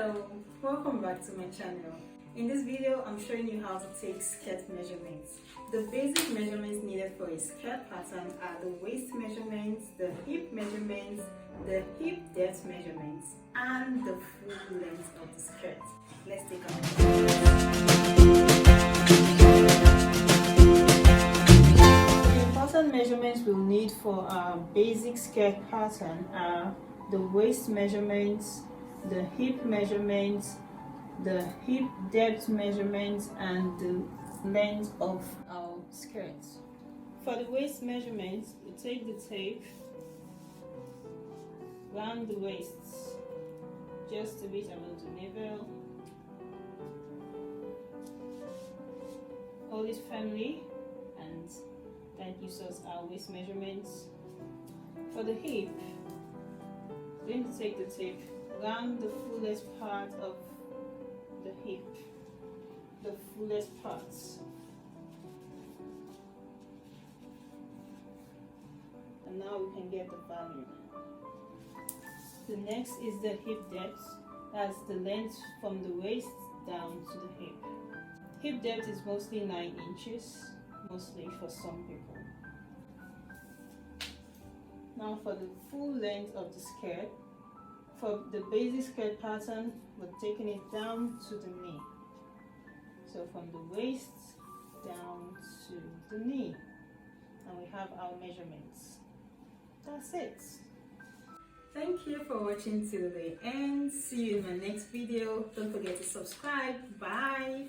Hello, welcome back to my channel. In this video, I'm showing you how to take skirt measurements. The basic measurements needed for a skirt pattern are the waist measurements, the hip measurements, the hip depth measurements, and the full length of the skirt. Let's take a look. The important measurements we'll need for our basic skirt pattern are the waist measurements, the hip measurements, the hip depth measurements, and the length of our skirt. For the waist measurements, we take the tape round the waist, just a bit above the navel. Hold it firmly, and that gives us our waist measurements. For the hip, we're going to take the tape round the fullest part of the hip, the fullest parts. And now we can get the value. The next is the hip depth. That's the length from the waist down to the hip. Hip depth is mostly 9 inches, mostly for some people. Now for the full length of the skirt, for the basic skirt pattern, we're taking it down to the knee. So from the waist down to the knee. And we have our measurements. That's it. Thank you for watching till the end. See you in my next video. Don't forget to subscribe. Bye.